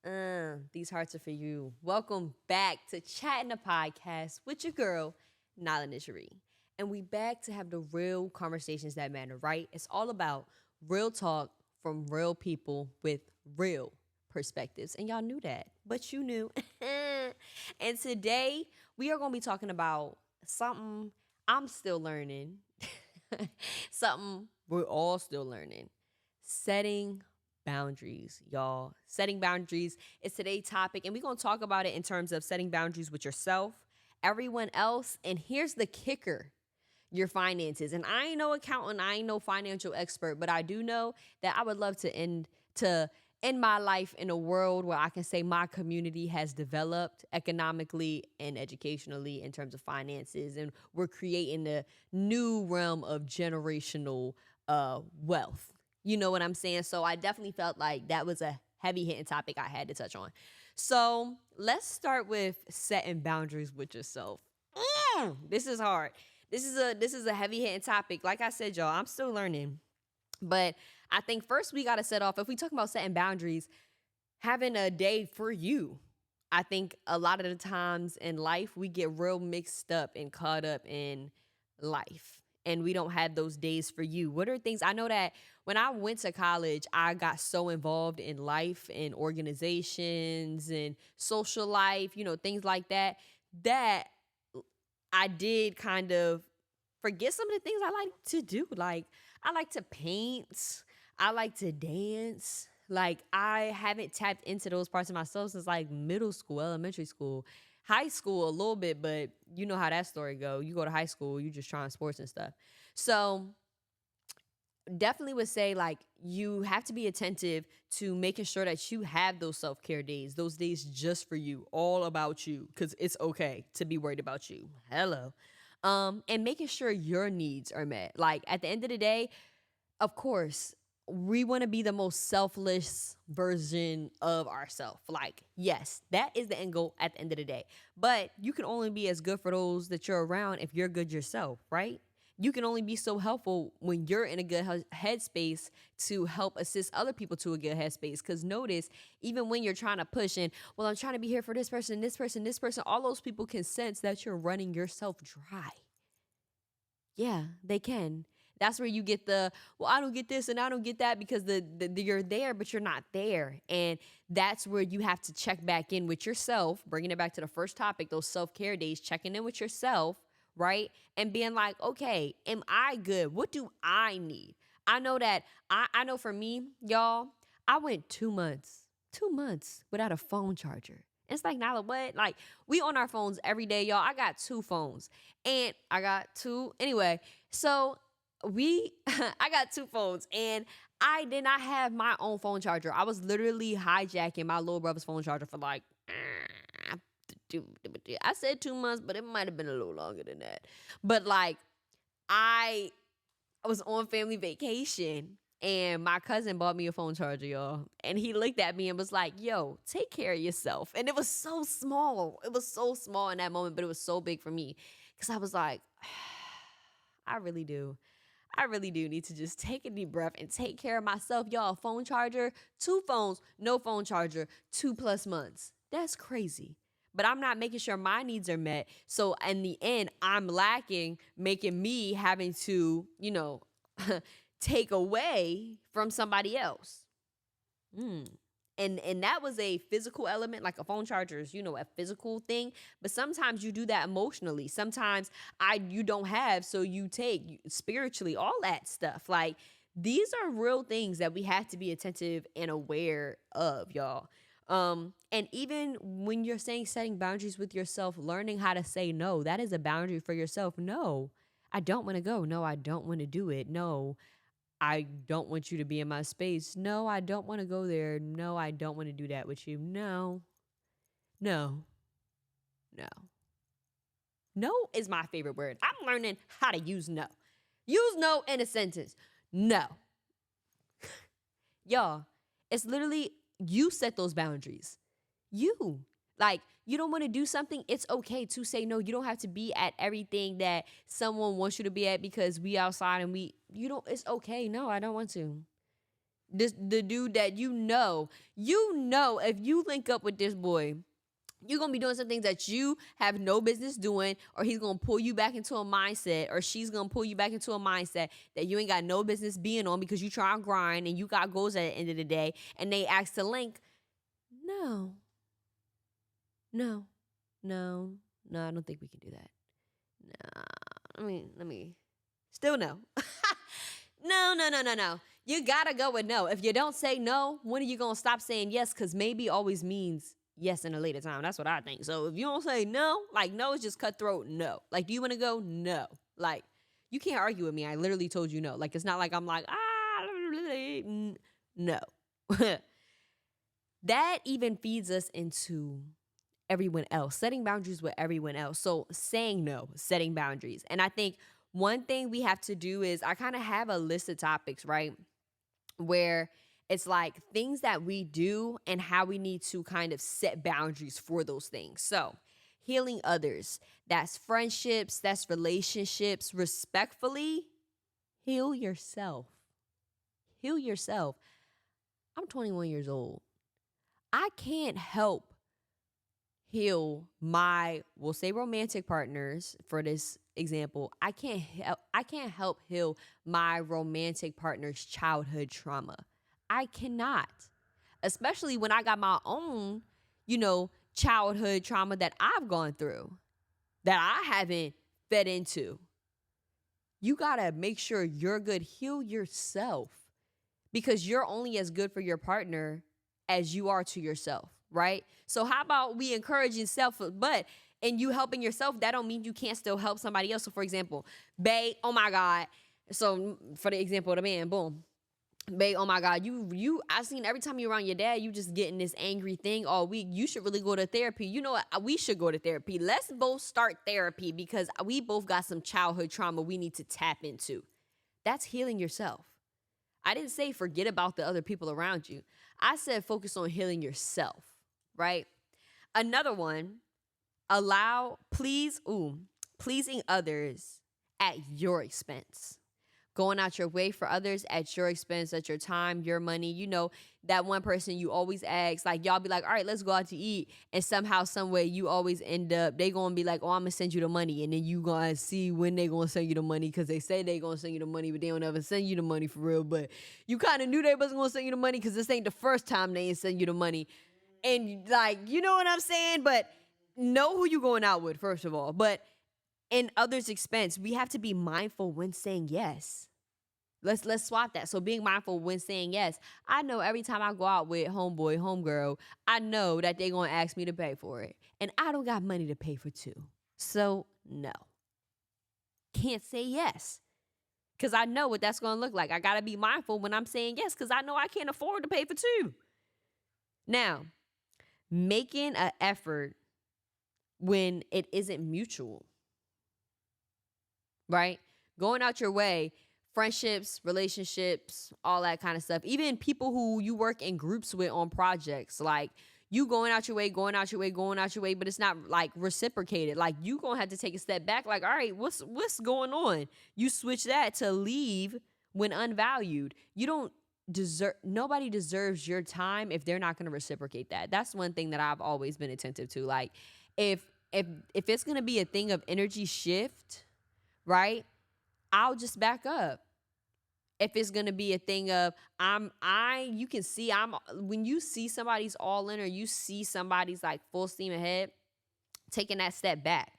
Knowledge. These hearts are for you. Welcome back to Chatting the Podcast with your girl, Nala Nishari. And we back to have the real conversations that matter, right? It's all about real talk from real people with real perspectives. And y'all knew that, but you knew. And today we are going to be talking about something I'm still learning, something we're all still learning, setting boundaries, y'all. Setting boundaries is today's topic, and we're going to talk about it in terms of setting boundaries with yourself, everyone else, and here's the kicker: your finances. And I ain't no accountant, I ain't no financial expert, but I do know that I would love to end my life in a world where I can say my community has developed economically and educationally in terms of finances, and we're creating a new realm of generational wealth. You know what I'm saying? So I definitely felt like that was a heavy hitting topic I had to touch on. So let's start with setting boundaries with yourself. This is hard. This is a heavy hitting topic. Like I said, y'all, I'm still learning. But I think first we gotta set off, if we talk about setting boundaries, having a day for you. I think a lot of the times in life we get real mixed up and caught up in life. And we don't have those days for you. What are things I know that when I went to college, I got so involved in life and organizations and social life, things like that, that I did kind of forget some of the things I like to do. Like, I like to paint, I like to dance. Like, I haven't tapped into those parts of myself since like middle school, elementary school, high school a little bit, but you know how that story go. You go to high school, you just trying sports and stuff. So definitely would say like you have to be attentive to making sure that you have those self-care days, those days just for you, all about you, because it's okay to be worried about you. Hello. And making sure your needs are met. Like at the end of the day, of course, we want to be the most selfless version of ourselves. Like, yes, that is the end goal at the end of the day. But you can only be as good for those that you're around if you're good yourself, right? You can only be so helpful when you're in a good headspace to help assist other people to a good headspace. Because notice, even when you're trying to push in, well, I'm trying to be here for this person, this person, this person, all those people can sense that you're running yourself dry. Yeah, they can. That's where you get the, well, I don't get this and I don't get that, because the you're there, but you're not there. And that's where you have to check back in with yourself, bringing it back to the first topic, those self-care days, checking in with yourself, right? And being like, okay, am I good? What do I need? I know that, I know for me, y'all, I went 2 months without a phone charger. It's like, Nala, what? Like, we on our phones every day, y'all. I got two phones. And I got two. Anyway, so I got two phones, and I did not have my own phone charger. I was literally hijacking my little brother's phone charger for like, I said 2 months, but it might have been a little longer than that. But like, I was on family vacation, and my cousin bought me a phone charger, y'all. And he looked at me and was like, yo, take care of yourself. And it was so small. It was so small in that moment, but it was so big for me. Because I was like, I really do. I really do need to just take a deep breath and take care of myself. Y'all, phone charger, two phones, no phone charger, 2+ months. That's crazy. But I'm not making sure my needs are met. So in the end, I'm lacking, making me having to, take away from somebody else. Mm. And that was a physical element, like a phone charger is, a physical thing. But sometimes you do that emotionally. Sometimes you don't have, so you take spiritually, all that stuff. Like, these are real things that we have to be attentive and aware of, y'all. And even when you're saying setting boundaries with yourself, learning how to say no, that is a boundary for yourself. No, I don't want to go. No, I don't want to do it. No, I don't want you to be in my space. No, I don't want to go there. No, I don't want to do that with you. No, no, no. No is my favorite word. I'm learning how to use no. Use no in a sentence. No. Y'all, it's literally, you set those boundaries. You. Like, you don't want to do something, it's okay to say no. You don't have to be at everything that someone wants you to be at because we outside and you don't, it's okay. No, I don't want to. the dude that you know if you link up with this boy, you're going to be doing some things that you have no business doing, or he's going to pull you back into a mindset, or she's going to pull you back into a mindset that you ain't got no business being on because you try and grind and you got goals at the end of the day, and they ask to link. No, I don't think we can do that. Nah, let me, still no. No. You got to go with no. If you don't say no, when are you going to stop saying yes? Because maybe always means yes in a later time. That's what I think. So if you don't say no, like no is just cutthroat no. Like, do you want to go? No. Like, you can't argue with me. I literally told you no. Like, it's not like I'm like, no. That even feeds us into everyone else, setting boundaries with everyone else. So saying no, setting boundaries. And I think one thing we have to do is I kind of have a list of topics, right? Where it's like things that we do and how we need to kind of set boundaries for those things. So healing others, that's friendships, that's relationships. Respectfully, heal yourself. Heal yourself. I'm 21 years old. I can't help heal my, we'll say romantic partners for this example. I can't help heal my romantic partner's childhood trauma. I cannot. Especially when I got my own, childhood trauma that I've gone through that I haven't fed into. You got to make sure you're good. Heal yourself, because you're only as good for your partner as you are to yourself, right? So how about we encouraging and you helping yourself, that don't mean you can't still help somebody else. So for example, babe, oh my God. So for the example of the man, boom. Babe, oh my God, I seen every time you're around your dad, you just getting this angry thing all week. You should really go to therapy. You know what? We should go to therapy. Let's both start therapy because we both got some childhood trauma we need to tap into. That's healing yourself. I didn't say forget about the other people around you. I said focus on healing yourself, right? Another one, pleasing others at your expense. Going out your way for others at your expense, at your time, your money. That one person you always ask, like y'all be like, all right, let's go out to eat. And somehow, some way you always end up, they going to be like, oh, I'm going to send you the money. And then you going to see when they going to send you the money because they say they going to send you the money, but they don't ever send you the money for real. But you kind of knew they wasn't going to send you the money because this ain't the first time they ain't send you the money. And like, you know what I'm saying? But know who you going out with, first of all. But in others' expense, we have to be mindful when saying yes. Let's swap that. So being mindful when saying yes. I know every time I go out with homeboy, homegirl, I know that they going to ask me to pay for it. And I don't got money to pay for two. So no. Can't say yes. Because I know what that's going to look like. I got to be mindful when I'm saying yes because I know I can't afford to pay for two. Now, making an effort when it isn't mutual. Right? Going out your way, friendships, relationships, all that kind of stuff. Even people who you work in groups with on projects, like you going out your way, but it's not like reciprocated. Like you gonna have to take a step back. Like, all right, what's going on? You switch that to leave when unvalued. Nobody deserves your time if they're not gonna reciprocate that. That's one thing that I've always been attentive to. Like if it's gonna be a thing of energy shift, right? I'll just back up. If it's going to be a thing of when you see somebody's all in or you see somebody's like full steam ahead, taking that step back.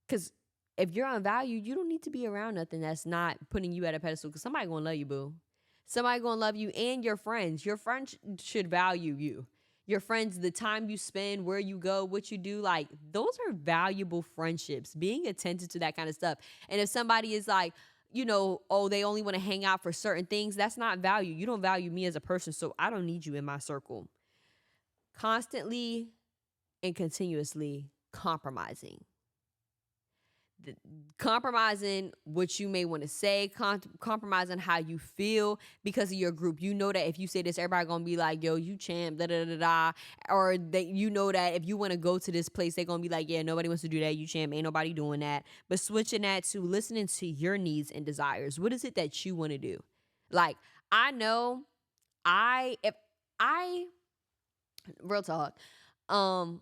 Because if you're unvalued, you don't need to be around nothing that's not putting you at a pedestal because somebody going to love you, boo. Somebody going to love you and your friends. Your friends should value you. Your friends, the time you spend, where you go, what you do, like those are valuable friendships. Being attentive to that kind of stuff. And if somebody is like, they only want to hang out for certain things, that's not value. You don't value me as a person, so I don't need you in my circle. Constantly and continuously compromising. Compromising what you may want to say, compromising how you feel because of your group. You know that if you say this, everybody gonna be like, yo, you champ, da da da da. Or that if you want to go to this place, they're gonna be like, yeah, nobody wants to do that, you champ, ain't nobody doing that. But switching that to listening to your needs and desires. What is it that you want to do? Like, I know if I real talk, um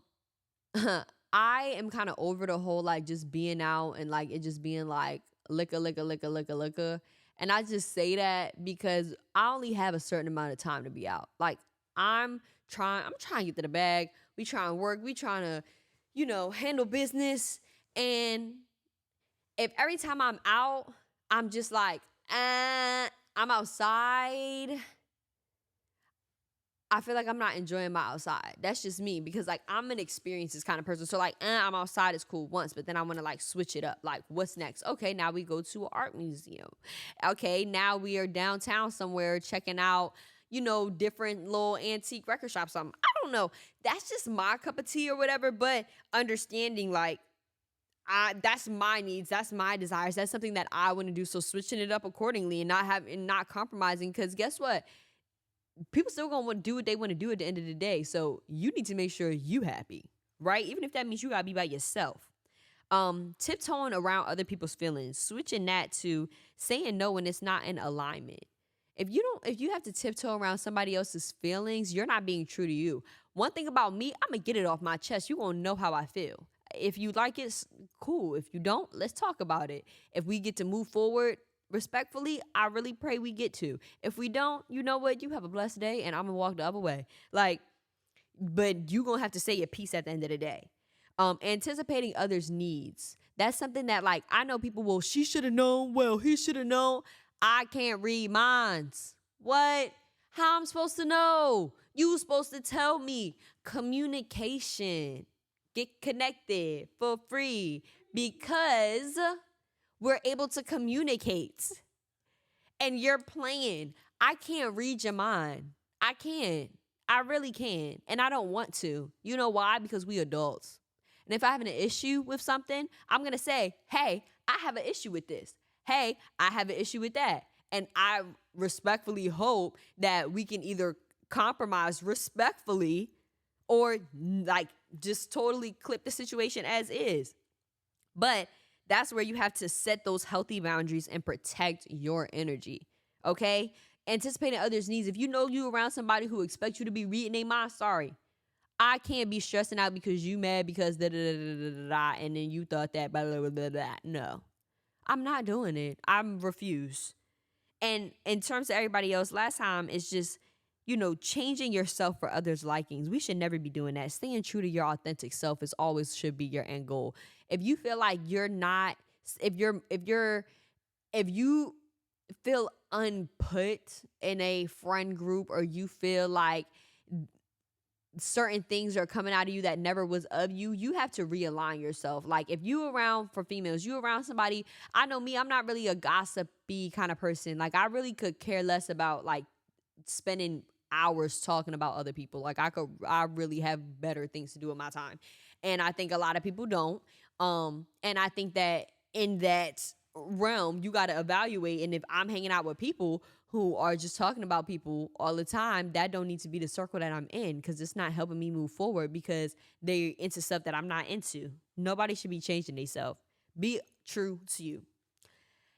I am kind of over the whole like just being out and like it just being like liquor, liquor, liquor, liquor, liquor. And I just say that because I only have a certain amount of time to be out. Like I'm trying to get to the bag. We trying to work. We trying to, handle business. And if every time I'm out, I'm just like, I'm outside, I feel like I'm not enjoying my outside. That's just me because like I'm an experiences kind of person. So like, I'm outside is cool once, but then I want to like switch it up. Like, what's next? Okay, now we go to an art museum. Okay, now we are downtown somewhere checking out, different little antique record shops. Something. I don't know. That's just my cup of tea or whatever. But understanding like, that's my needs, that's my desires, that's something that I want to do. So switching it up accordingly and not compromising. Because guess what? People still gonna want to do what they want to do at the end of the day. So you need to make sure you happy, right? Even if that means you gotta be by yourself. Tiptoeing around other people's feelings, switching that to saying no when it's not in alignment. If you have to tiptoe around somebody else's feelings, you're not being true to you. One thing about me, I'm gonna get it off my chest. You gonna know how I feel. If you like it, cool. If you don't, let's talk about it. If we get to move forward respectfully, I really pray we get to. If we don't, you know what? You have a blessed day and I'm gonna walk the other way. Like, but you gonna have to say your piece at the end of the day. Anticipating others' needs. That's something that like I know people will, she should have known, well, he should have known. I can't read minds. What? How I'm supposed to know? You supposed to tell me. Communication. Get connected for free because we're able to communicate. And you're playing. I can't read your mind. I can't. I really can't. And I don't want to. You know why? Because we adults. And if I have an issue with something, I'm going to say, hey, I have an issue with this. Hey, I have an issue with that. And I respectfully hope that we can either compromise respectfully or like just totally clip the situation as is. But that's where you have to set those healthy boundaries and protect your energy. Okay? Anticipating others' needs. If you know you around somebody who expects you to be reading their mind, sorry. I can't be stressing out because you mad because da da da da da da and then you thought that blah blah blah blah blah. No. I'm not doing it. I'm refuse. And in terms of everybody else, last time it's just, changing yourself for others' likings. We should never be doing that. Staying true to your authentic self is always should be your end goal. If you feel like you're not, if you feel unput in a friend group or you feel like certain things are coming out of you that never was of you, you have to realign yourself. Like if you around, for females, you around somebody, I know me, I'm not really a gossipy kind of person. Like I really could care less about like spending hours talking about other people. Like I really have better things to do with my time. And I think a lot of people don't. And I think that in that realm, you got to evaluate. And if I'm hanging out with people who are just talking about people all the time, that don't need to be the circle that I'm in because it's not helping me move forward because they're into stuff that I'm not into. Nobody should be changing themselves. Be true to you.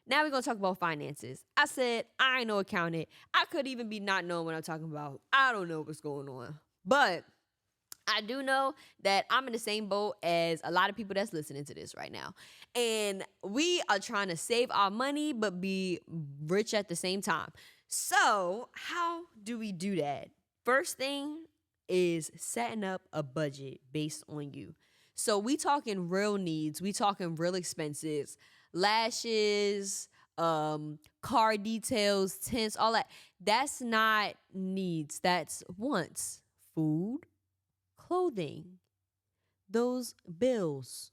Now we're going to talk about finances. I said I ain't no accountant. I could even be not knowing what I'm talking about. I don't know what's going on. But I do know that I'm in the same boat as a lot of people that's listening to this right now. And we are trying to save our money but be rich at the same time. So how do we do that? First thing is setting up a budget based on you. So we talking real needs. We talking real expenses. Lashes, car details, tints, all that. That's not needs. That's wants. Food, clothing, those bills,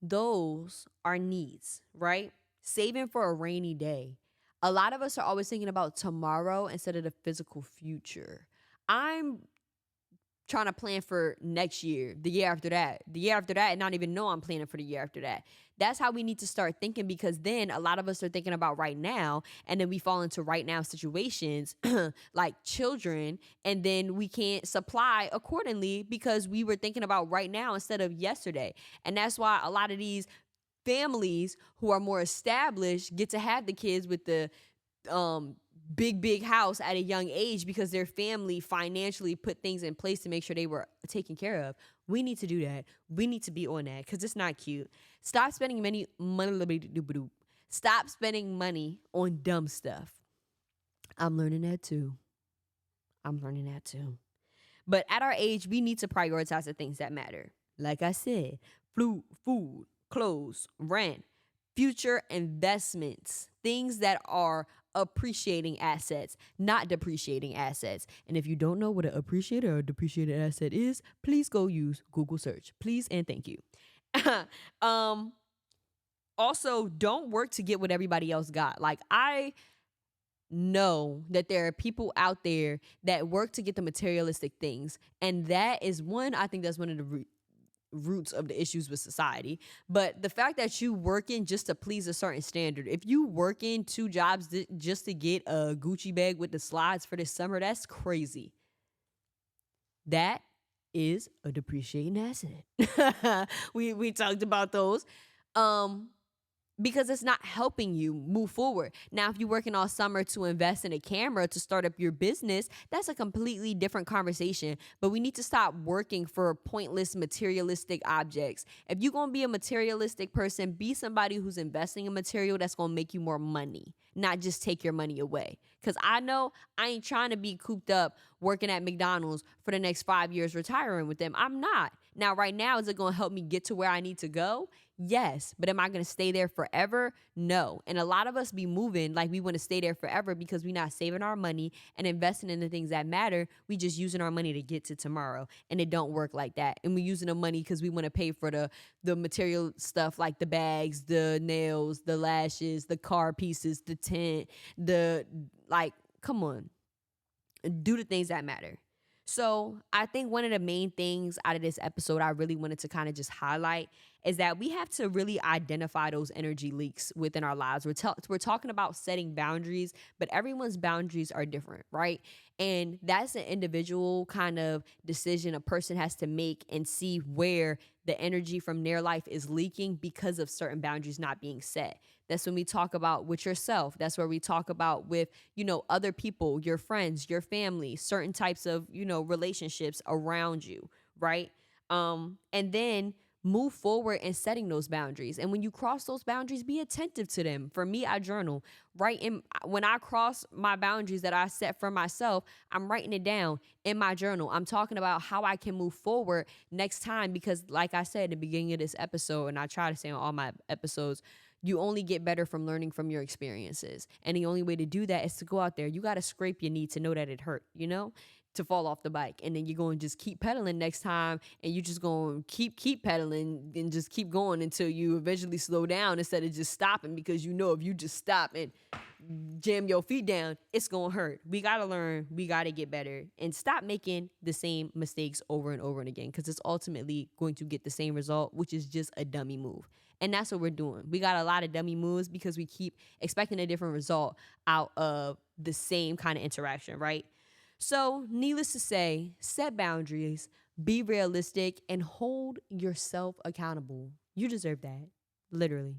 those are needs, right? Saving for a rainy day. A lot of us are always thinking about tomorrow instead of the physical future. I'm trying to plan for next year, the year after that, and not even know I'm planning for the year after that. That's how we need to start thinking because then a lot of us are thinking about right now and then we fall into right now situations like children and then we can't supply accordingly because we were thinking about right now instead of yesterday. And that's why a lot of these families who are more established get to have the kids with the big house at a young age because their family financially put things in place to make sure they were taken care of. We need to do that. We need to be on that because it's not cute. Stop spending Stop spending money on dumb stuff. I'm learning that too. But at our age, we need to prioritize the things that matter. Like I said, food, clothes, rent, future investments, things that are appreciating assets, not depreciating assets. And if you don't know what an appreciated or depreciated asset is, please go use Google search. Please and thank you. Also, don't work to get what everybody else got. Like, I know that there are people out there that work to get the materialistic things. And that is I think that's one of the roots of the issues with society. But the fact that you working just to please a certain standard, if you working 2 jobs just to get a Gucci bag with the slides for this summer, that's crazy. That is a depreciating asset. we talked about those. Because it's not helping you move forward. Now, if you're working all summer to invest in a camera to start up your business, that's a completely different conversation. But we need to stop working for pointless materialistic objects. If you're going to be a materialistic person, be somebody who's investing in material that's going to make you more money, not just take your money away. Because I know I ain't trying to be cooped up working at McDonald's for the next 5 years retiring with them. I'm not. Now, right now, is it going to help me get to where I need to go? Yes. But am I going to stay there forever? No. And a lot of us be moving like we want to stay there forever because we're not saving our money and investing in the things that matter. We just using our money to get to tomorrow. And it don't work like that. And we using the money because we want to pay for the material stuff like the bags, the nails, the lashes, the car pieces, the tent, come on. Do the things that matter. So I think one of the main things out of this episode I really wanted to kind of just highlight is that we have to really identify those energy leaks within our lives. We're talking about setting boundaries, but everyone's boundaries are different, right? And that's an individual kind of decision a person has to make and see where the energy from their life is leaking because of certain boundaries not being set. That's when we talk about with yourself. That's where we talk about with, other people, your friends, your family, certain types of, relationships around you, right? And then move forward in setting those boundaries. And when you cross those boundaries, be attentive to them. For me, I journal. When I cross my boundaries that I set for myself, I'm writing it down in my journal. I'm talking about how I can move forward next time because, like I said at the beginning of this episode, and I try to say on all my episodes, you only get better from learning from your experiences. And the only way to do that is to go out there. You got to scrape your knee to know that it hurt, to fall off the bike. And then you're going to just keep pedaling next time. And you're just going to keep pedaling and just keep going until you eventually slow down instead of just stopping. Because if you just stop and jam your feet down, it's going to hurt. We got to learn. We got to get better and stop making the same mistakes over and over and again. Because it's ultimately going to get the same result, which is just a dummy move. And that's what we're doing. We got a lot of dummy moves because we keep expecting a different result out of the same kind of interaction, right? So needless to say, set boundaries, be realistic, and hold yourself accountable. You deserve that, literally.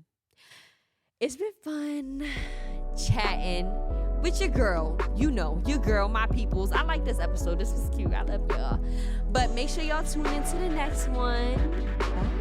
It's been fun chatting with your girl. Your girl, my peoples. I like this episode. This was cute. I love y'all. But make sure y'all tune into the next one. Bye.